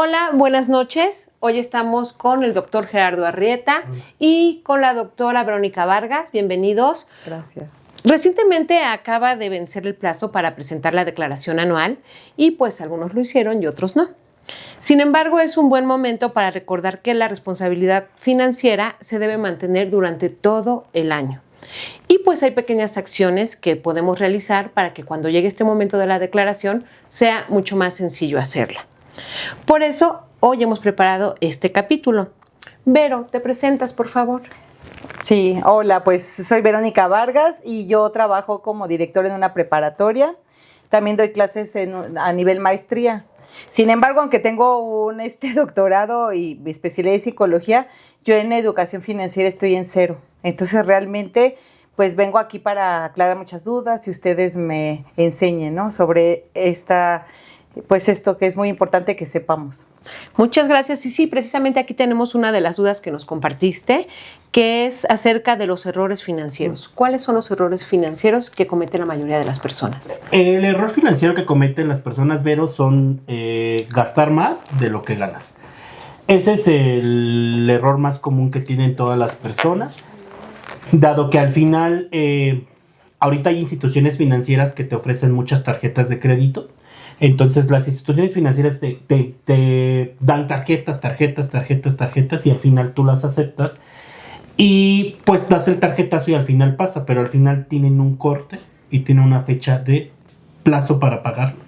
Hola, buenas noches. Hoy estamos con el doctor Gerardo Arrieta y con la doctora Verónica Vargas. Bienvenidos. Gracias. Recientemente acaba de vencer el plazo para presentar la declaración anual y pues algunos lo hicieron y otros no. Sin embargo, es un buen momento para recordar que la responsabilidad financiera se debe mantener durante todo el año. Y pues hay pequeñas acciones que podemos realizar para que cuando llegue este momento de la declaración sea mucho más sencillo hacerla. Por eso, hoy hemos preparado este capítulo. Vero, ¿te presentas, por favor? Sí, hola, pues soy Verónica Vargas y yo trabajo como directora en una preparatoria. También doy clases a nivel maestría. Sin embargo, aunque tengo un doctorado y mi especialidad en psicología, yo en educación financiera estoy en cero. Entonces, realmente, pues vengo aquí para aclarar muchas dudas y ustedes me enseñen, ¿no?, sobre esto que es muy importante que sepamos. Muchas gracias. Y sí, precisamente aquí tenemos una de las dudas que nos compartiste, que es acerca de los errores financieros. ¿Cuáles son los errores financieros que cometen la mayoría de las personas? El error financiero que cometen las personas, Vero, son gastar más de lo que ganas. Ese es el error más común que tienen todas las personas, dado que al final, ahorita hay instituciones financieras que te ofrecen muchas tarjetas de crédito. Entonces las instituciones financieras te dan tarjetas y al final tú las aceptas y pues das el tarjetazo y al final pasa, pero al final tienen un corte y tienen una fecha de plazo para pagarlo.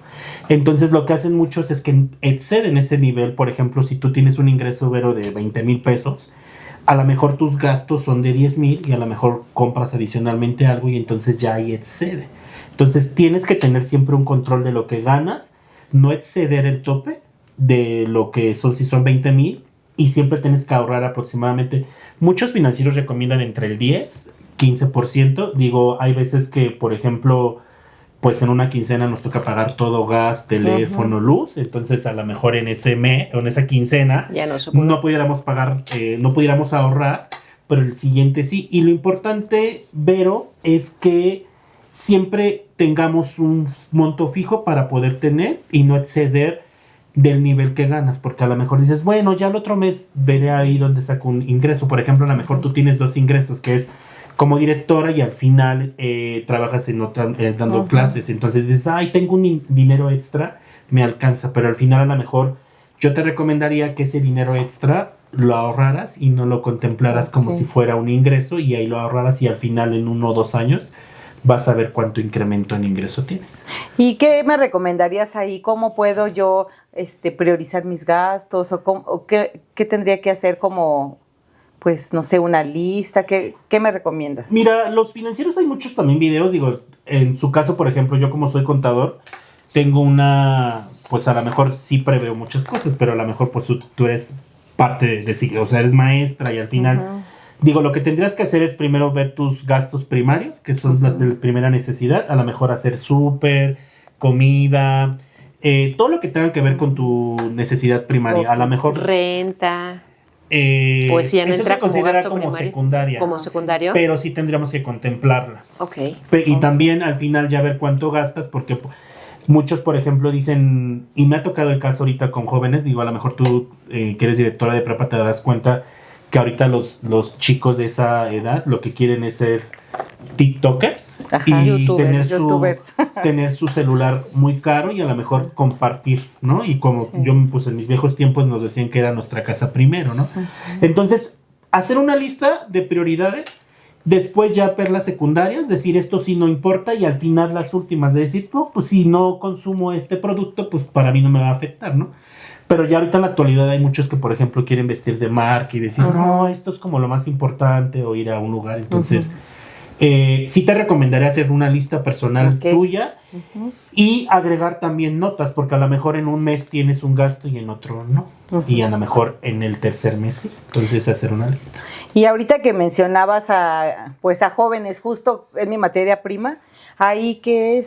Entonces lo que hacen muchos es que exceden ese nivel. Por ejemplo, si tú tienes un ingreso, Vero, de 20,000 pesos, a lo mejor tus gastos son de 10,000 y a lo mejor compras adicionalmente algo y entonces ya ahí excede. Entonces tienes que tener siempre un control de lo que ganas, no exceder el tope de lo que son, si son 20,000, y siempre tienes que ahorrar aproximadamente. Muchos financieros recomiendan entre el 10-15%. Digo, hay veces que, por ejemplo, pues en una quincena nos toca pagar todo, gas, teléfono, luz. Entonces a lo mejor en ese mes o en esa quincena ya no pudiéramos pagar, no pudiéramos ahorrar, pero el siguiente sí. Y lo importante, Vero, es que siempre tengamos un monto fijo para poder tener y no exceder del nivel que ganas, porque a lo mejor dices, bueno, ya el otro mes veré ahí donde saco un ingreso. Por ejemplo, a lo mejor tú tienes 2 ingresos, que es como directora y al final trabajas en otra, dando clases. Entonces dices, ay, tengo un dinero extra, me alcanza, pero al final a lo mejor yo te recomendaría que ese dinero extra lo ahorraras y no lo contemplaras como si fuera un ingreso, y ahí lo ahorraras y al final en 1 o 2 años vas a ver cuánto incremento en ingreso tienes. ¿Y qué me recomendarías ahí? ¿Cómo puedo yo priorizar mis gastos? ¿O qué tendría que hacer como, pues, no sé, una lista? ¿Qué me recomiendas? Mira, los financieros hay muchos también videos. Digo, en su caso, por ejemplo, yo como soy contador, tengo pues a lo mejor sí preveo muchas cosas, pero a lo mejor pues tú eres parte o sea, eres maestra y al final... Digo, lo que tendrías que hacer es primero ver tus gastos primarios, que son las de primera necesidad. A lo mejor hacer súper, comida, todo lo que tenga que ver con tu necesidad primaria. A lo mejor... Renta. Pues ya no eso entra se considera como como secundaria. ¿Como secundario? Pero sí tendríamos que contemplarla. Ok. Y también al final ya ver cuánto gastas, porque muchos, por ejemplo, dicen, y me ha tocado el caso ahorita con jóvenes, digo, a lo mejor tú que eres directora de prepa te darás cuenta que ahorita los chicos de esa edad lo que quieren es ser TikTokers. Ajá, y YouTubers. tener su celular muy caro y a lo mejor compartir, ¿no? Y como yo, pues en mis viejos tiempos nos decían que era nuestra casa primero, ¿no? Entonces, hacer una lista de prioridades, después ya ver las secundarias, decir esto sí no importa, y al final las últimas de decir, no, pues si no consumo este producto, pues para mí no me va a afectar, ¿no? Pero ya ahorita en la actualidad hay muchos que, por ejemplo, quieren vestir de marca y decir, no, esto es como lo más importante, o ir a un lugar. Entonces, sí te recomendaría hacer una lista personal tuya y agregar también notas, porque a lo mejor en un mes tienes un gasto y en otro no. Y a lo mejor en el tercer mes sí. Entonces, hacer una lista. Y ahorita que mencionabas a jóvenes, justo en mi materia prima, ahí que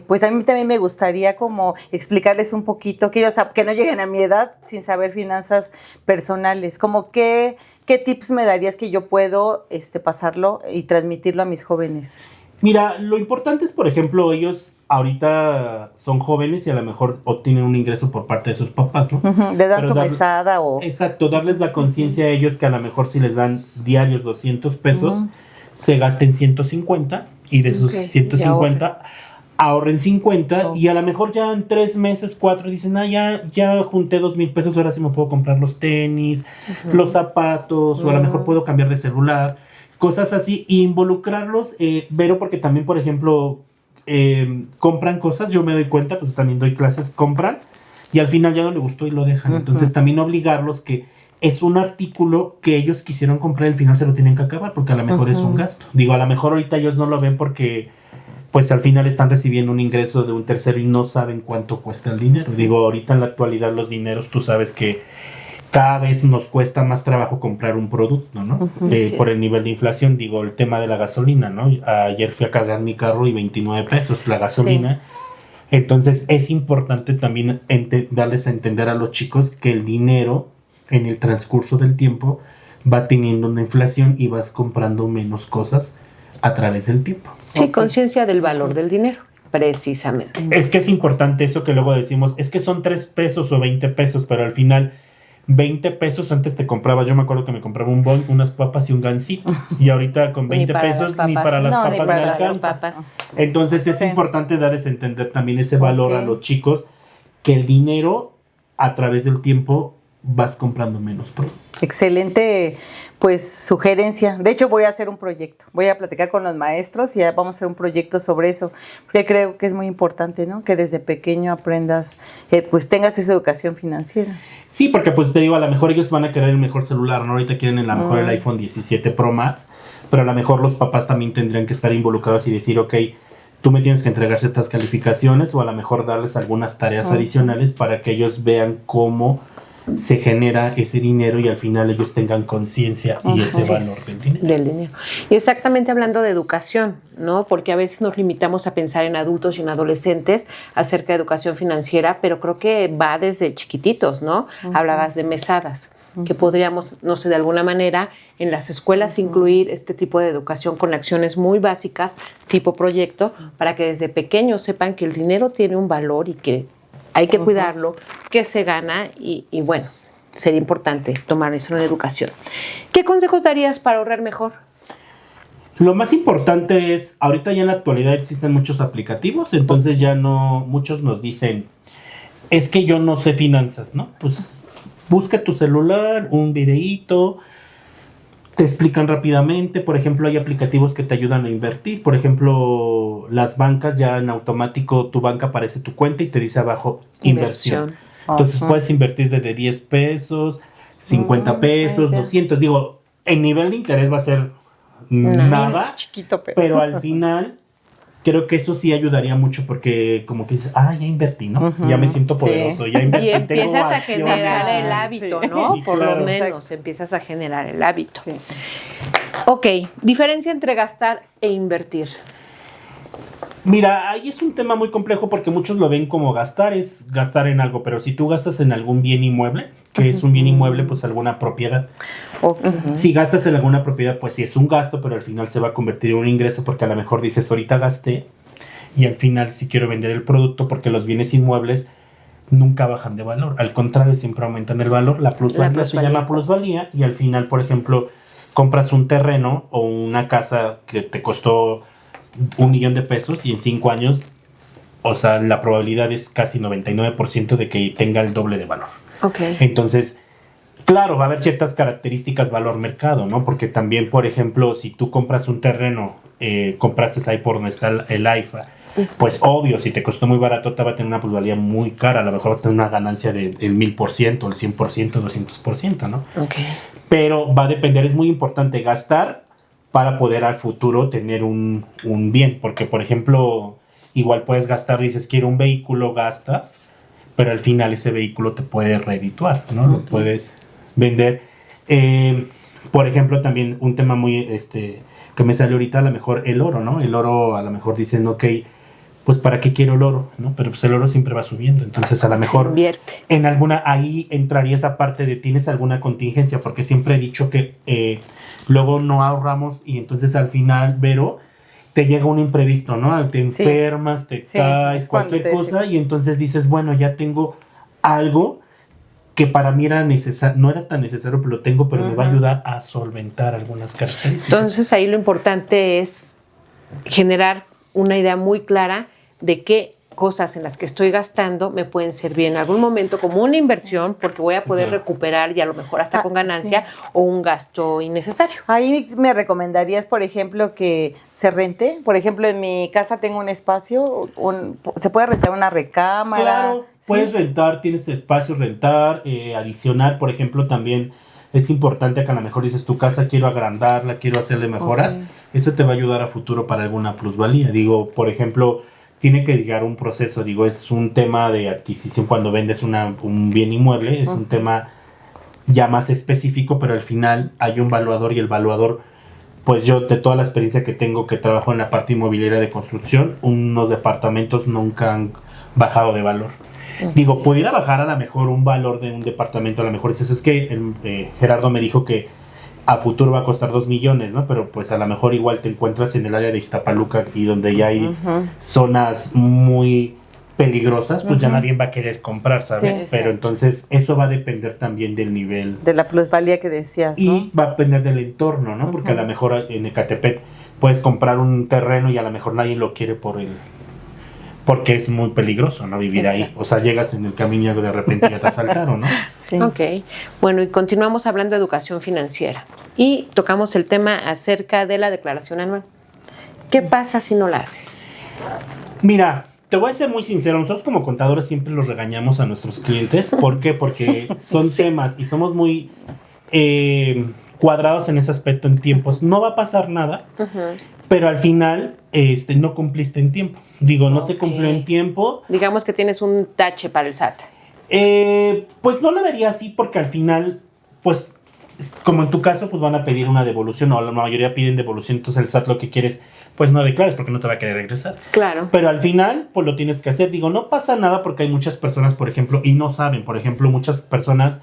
pues a mí también me gustaría como explicarles un poquito, que ellos que no lleguen a mi edad sin saber finanzas personales, como qué tips me darías que yo puedo pasarlo y transmitirlo a mis jóvenes. Mira, lo importante es, por ejemplo, ellos ahorita son jóvenes y a lo mejor obtienen un ingreso por parte de sus papás, ¿no? Le dan su mesada o... Exacto, darles la conciencia a ellos que a lo mejor si les dan diarios 200 pesos, se gasten 150 y de esos 150 ahorren 50 y a lo mejor ya en 3 meses, 4 dicen, ya junté 2,000 pesos, ahora sí me puedo comprar los tenis, los zapatos, o a lo mejor puedo cambiar de celular, cosas así, e involucrarlos, Vero, porque también, por ejemplo, compran cosas, yo me doy cuenta, pues también doy clases, compran, y al final ya no le gustó y lo dejan, entonces también obligarlos que es un artículo que ellos quisieron comprar y al final se lo tienen que acabar, porque a lo mejor es un gasto. Digo, a lo mejor ahorita ellos no lo ven porque pues al final están recibiendo un ingreso de un tercero y no saben cuánto cuesta el dinero. Digo, ahorita en la actualidad los dineros, tú sabes que cada vez nos cuesta más trabajo comprar un producto, ¿no? Por el nivel de inflación, digo, el tema de la gasolina, ¿no? Ayer fui a cargar mi carro y 29 pesos la gasolina. Sí. Entonces es importante también darles a entender a los chicos que el dinero en el transcurso del tiempo va teniendo una inflación y vas comprando menos cosas a través del tiempo. Sí, conciencia del valor del dinero, precisamente. Es que es importante eso que luego decimos, es que son 3 pesos o 20 pesos, pero al final 20 pesos antes te comprabas, yo me acuerdo que me compraba un bon, unas papas y un gansito, y ahorita con 20 pesos ni para las papas me alcanza. Entonces es importante darles a entender también ese valor a los chicos, que el dinero a través del tiempo vas comprando menos productos. Excelente, pues, sugerencia. De hecho, voy a hacer un proyecto. Voy a platicar con los maestros y vamos a hacer un proyecto sobre eso, porque creo que es muy importante, ¿no? Que desde pequeño aprendas, pues, tengas esa educación financiera. Sí, porque, pues, te digo, a lo mejor ellos van a querer el mejor celular, ¿no? Ahorita quieren a lo mejor el iPhone 17 Pro Max, pero a lo mejor los papás también tendrían que estar involucrados y decir, ok, tú me tienes que entregar ciertas calificaciones o a lo mejor darles algunas tareas adicionales para que ellos vean cómo se genera ese dinero y al final ellos tengan conciencia y ese valor del dinero. Y exactamente hablando de educación, ¿no? Porque a veces nos limitamos a pensar en adultos y en adolescentes acerca de educación financiera, pero creo que va desde chiquititos, ¿no? Hablabas de mesadas, que podríamos, no sé, de alguna manera en las escuelas incluir este tipo de educación con acciones muy básicas, tipo proyecto, para que desde pequeños sepan que el dinero tiene un valor y que hay que cuidarlo, que se gana y bueno, sería importante tomar eso en la educación. ¿Qué consejos darías para ahorrar mejor? Lo más importante es, ahorita ya en la actualidad existen muchos aplicativos, entonces ya no, muchos nos dicen, es que yo no sé finanzas, ¿no? Pues busca tu celular, un videíto, te explican rápidamente. Por ejemplo, hay aplicativos que te ayudan a invertir. Por ejemplo, las bancas ya en automático, tu banca aparece tu cuenta y te dice abajo inversión. Entonces puedes invertir desde 10 pesos, 50 pesos, 200. Digo, el nivel de interés va a ser nada, chiquito, pero al final creo que eso sí ayudaría mucho porque como que dices, ya invertí, ¿no? Ya me siento poderoso, ya invertí. Y empiezas a generar el hábito, ¿no? Sí, por claro. lo menos empiezas a generar el hábito. Sí. Ok, diferencia entre gastar e invertir. Mira, ahí es un tema muy complejo porque muchos lo ven como gastar, es gastar en algo, pero si tú gastas en algún bien inmueble, que es un bien inmueble, pues alguna propiedad. Si gastas en alguna propiedad, pues sí es un gasto, pero al final se va a convertir en un ingreso porque a lo mejor dices, ahorita gasté y al final sí quiero vender el producto porque los bienes inmuebles nunca bajan de valor. Al contrario, siempre aumentan el valor. La plusvalía se llama plusvalía y al final, por ejemplo, compras un terreno o una casa que te costó 1,000,000 de pesos y en 5 años, o sea, la probabilidad es casi 99% de que tenga el doble de valor. Okay. Entonces, claro, va a haber ciertas características valor mercado, ¿no? Porque también, por ejemplo, si tú compras un terreno, compraste ahí por donde está el AIFA, pues obvio, si te costó muy barato, te va a tener una plusvalía muy cara. A lo mejor vas a tener una ganancia del 1000%, el 100%, 200%, ¿no? Okay. Pero va a depender, es muy importante gastar para poder al futuro tener un bien. Porque, por ejemplo, igual puedes gastar, dices, quiero un vehículo, gastas, pero al final ese vehículo te puede redituar, ¿no? Lo puedes vender. Por ejemplo, también un tema muy que me salió ahorita, a lo mejor el oro, ¿no? El oro, a lo mejor dicen, ok, pues ¿para qué quiero el oro? ¿No? Pero pues el oro siempre va subiendo, entonces a lo mejor invierte. En alguna, ahí entraría esa parte de tienes alguna contingencia, porque siempre he dicho que luego no ahorramos y entonces al final, Vero, te llega un imprevisto, ¿no? Te Sí. enfermas, te Sí, caes, es cuando cualquier te cosa, y entonces dices, bueno, ya tengo algo que para mí era no era tan necesario, pero lo tengo, pero me va a ayudar a solventar algunas características. Entonces ahí lo importante es generar una idea muy clara de qué cosas en las que estoy gastando me pueden servir en algún momento como una inversión, porque voy a poder claro. recuperar y a lo mejor hasta con ganancia, Sí. o un gasto innecesario. Ahí me recomendarías, por ejemplo, que se rente. Por ejemplo, en mi casa tengo un espacio, se puede rentar una recámara. Claro, ¿sí? puedes rentar, tienes espacio, rentar, adicionar, por ejemplo, también es importante que a lo mejor dices tu casa quiero agrandarla, quiero hacerle mejoras, Ok. eso te va a ayudar a futuro para alguna plusvalía. Digo, por ejemplo, tiene que llegar un proceso, digo, es un tema de adquisición cuando vendes un bien inmueble, es un tema ya más específico, pero al final hay un valuador y el valuador, pues yo de toda la experiencia que tengo que trabajo en la parte inmobiliaria de construcción, unos departamentos nunca han bajado de valor. Digo, pudiera bajar a lo mejor un valor de un departamento, a lo mejor dices, es que Gerardo me dijo que a futuro va a costar 2 millones, ¿no? Pero pues a lo mejor igual te encuentras en el área de Iztapaluca y donde ya hay zonas muy peligrosas, pues ya nadie va a querer comprar, ¿sabes? Sí, pero exacto. entonces eso va a depender también del nivel De la plusvalía que decías, ¿no? y va a depender del entorno, ¿no? Porque a lo mejor en Ecatepec puedes comprar un terreno y a lo mejor nadie lo quiere porque es muy peligroso, ¿no? Vivir ahí. Exacto. O sea, llegas en el camino y de repente ya te asaltaron, ¿no? Sí. Ok, bueno, y continuamos hablando de educación financiera y tocamos el tema acerca de la declaración anual. ¿Qué pasa si no la haces? Mira, te voy a ser muy sincero, nosotros como contadores siempre los regañamos a nuestros clientes. ¿Por qué? Porque son temas y somos muy cuadrados en ese aspecto en tiempos. No va a pasar nada, pero al final no cumpliste en tiempo. Digo, no se cumplió en tiempo. Digamos que tienes un tache para el SAT. Pues no lo vería así porque al final, pues, como en tu caso, pues van a pedir una devolución o la mayoría piden devolución, entonces el SAT lo que quieres, pues no declares porque no te va a querer regresar. Claro. Pero al final, pues lo tienes que hacer. Digo, no pasa nada porque hay muchas personas, por ejemplo, y no saben, por ejemplo, muchas personas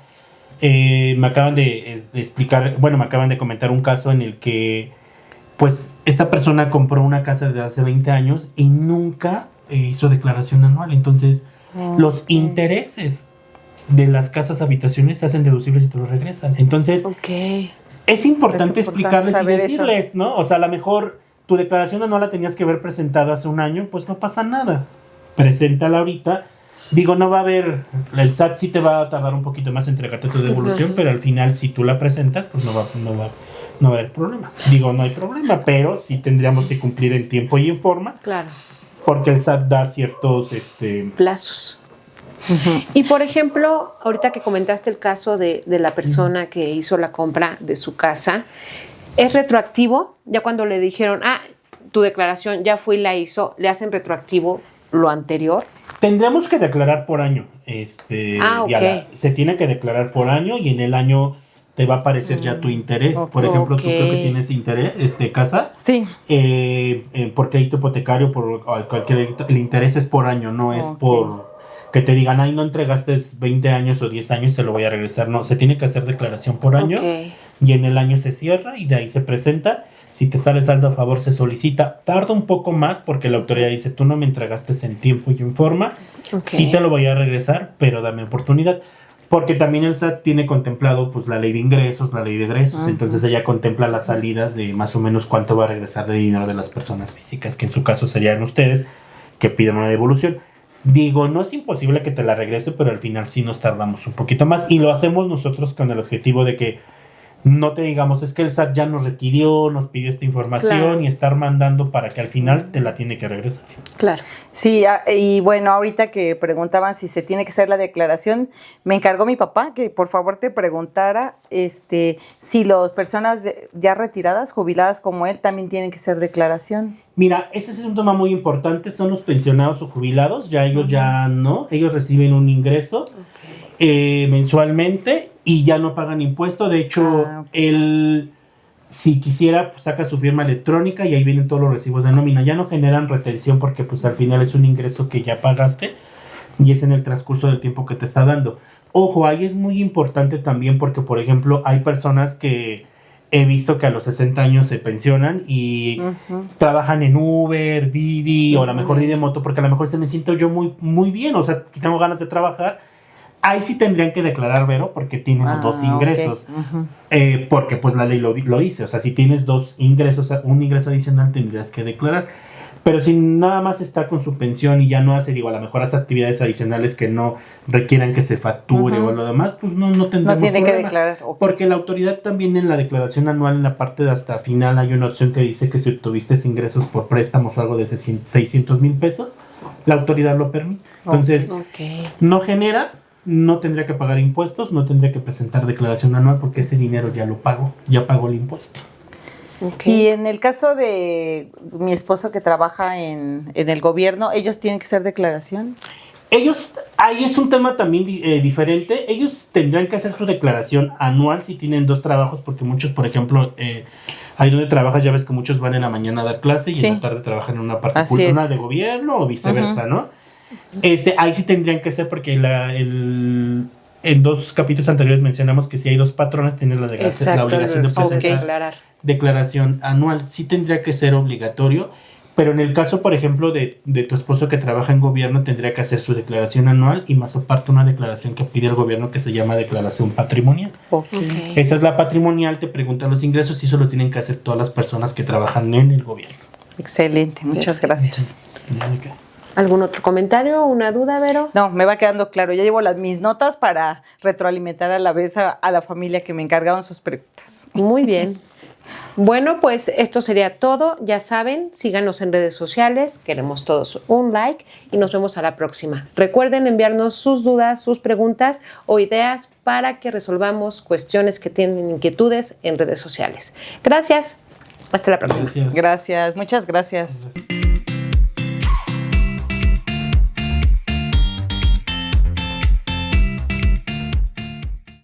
me acaban de explicar, bueno, me acaban de comentar un caso en el que, pues, esta persona compró una casa desde hace 20 años y nunca hizo declaración anual. Entonces, los intereses de las casas habitaciones se hacen deducibles y te los regresan. Entonces, Ok. es importante Es importante explicarles y saber decirles, eso. ¿no? O sea, a lo mejor tu declaración anual la tenías que haber presentado hace un año, pues no pasa nada. Preséntala ahorita. Digo, no va a haber, el SAT sí te va a tardar un poquito más en entregarte tu devolución, pero al final si tú la presentas, pues no va a haber problema. Digo, no hay problema, pero sí tendríamos que cumplir en tiempo y en forma, Claro. porque el SAT da ciertos, Plazos. Y por ejemplo, ahorita que comentaste el caso de la persona que hizo la compra de su casa, ¿es retroactivo? Ya cuando le dijeron, tu declaración ya fue y la hizo, ¿le hacen retroactivo lo anterior? Tendremos que declarar por año. Ok. Se tiene que declarar por año y en el año te va a aparecer ya tu interés. Por ejemplo, tú creo que tienes interés, casa. Sí. Por crédito hipotecario, por cualquier, el interés es por año, no es Ok. por que te digan, ay, no entregaste 20 años o 10 años, te lo voy a regresar. No, se tiene que hacer declaración por año Ok. y en el año se cierra y de ahí se presenta. Si te sale saldo a favor, se solicita. Tarda un poco más porque la autoridad dice, tú no me entregaste en tiempo y en forma. Ok. Sí te lo voy a regresar, pero dame oportunidad. Porque también el SAT tiene contemplado pues la ley de ingresos, la ley de egresos. Entonces ella contempla las salidas de más o menos cuánto va a regresar de dinero de las personas físicas, que en su caso serían ustedes, que piden una devolución. Digo, no es imposible que te la regrese, pero al final sí nos tardamos un poquito más. Y lo hacemos nosotros con el objetivo de que no te digamos, es que el SAT ya nos requirió, nos pidió esta información, Claro. y estar mandando para que al final te la tiene que regresar. Claro. Sí, y bueno, ahorita que preguntaban si se tiene que hacer la declaración, me encargó mi papá que por favor te preguntara si las personas ya retiradas, jubiladas como él, también tienen que hacer declaración. Mira, ese es un tema muy importante, son los pensionados o jubilados, ya ellos ya no, ellos reciben un ingreso mensualmente y ya no pagan impuesto. De hecho, Ok. él, si quisiera, pues, saca su firma electrónica y ahí vienen todos los recibos de nómina. Ya no generan retención porque pues al final es un ingreso que ya pagaste y es en el transcurso del tiempo que te está dando. Ojo, ahí es muy importante también porque, por ejemplo, hay personas que he visto que a los 60 años se pensionan y trabajan en Uber, Didi, o a lo mejor Didi de moto, porque a lo mejor se me siento yo muy, muy bien, o sea, que tengo ganas de trabajar. Ahí sí tendrían que declarar, Vero, porque tienen dos ingresos. Porque pues la ley lo dice, o sea, si tienes dos ingresos, un ingreso adicional tendrías que declarar. Pero si nada más está con su pensión y ya no hace, digo, a lo mejor hace actividades adicionales que no requieran que se facture o lo demás, pues no tendremos no tiene problema. que declarar. Porque la autoridad también en la declaración anual, en la parte de hasta final, hay una opción que dice que si tuviste ingresos por préstamos o algo de 600,000 pesos, la autoridad lo permite. Entonces, no genera, no tendría que pagar impuestos, no tendría que presentar declaración anual porque ese dinero ya lo pagó, ya pagó el impuesto. Y en el caso de mi esposo que trabaja en el gobierno, ¿ellos tienen que hacer declaración? Ellos, ahí es un tema también diferente. Ellos tendrán que hacer su declaración anual si tienen dos trabajos, porque muchos, por ejemplo, ahí donde trabajas, ya ves que muchos van en la mañana a dar clase y en la tarde trabajan en una particular, una de gobierno o viceversa, ¿no? Ahí sí tendrían que ser porque en dos capítulos anteriores mencionamos que si hay dos patrones tienen la obligación de presentar declaración anual. Sí tendría que ser obligatorio, pero en el caso, por ejemplo, de tu esposo que trabaja en gobierno, tendría que hacer su declaración anual y más aparte una declaración que pide el gobierno que se llama declaración patrimonial. Esa es la patrimonial, te preguntan los ingresos y eso lo tienen que hacer todas las personas que trabajan en el gobierno. Excelente, muchas gracias. ¿Algún otro comentario o una duda, Vero? No, me va quedando claro. Ya llevo mis notas para retroalimentar a la vez a la familia que me encargaron sus preguntas. Muy bien. Bueno, pues esto sería todo. Ya saben, síganos en redes sociales. Queremos todos un like y nos vemos a la próxima. Recuerden enviarnos sus dudas, sus preguntas o ideas para que resolvamos cuestiones que tienen inquietudes en redes sociales. Gracias. Hasta la próxima. Gracias, muchas gracias.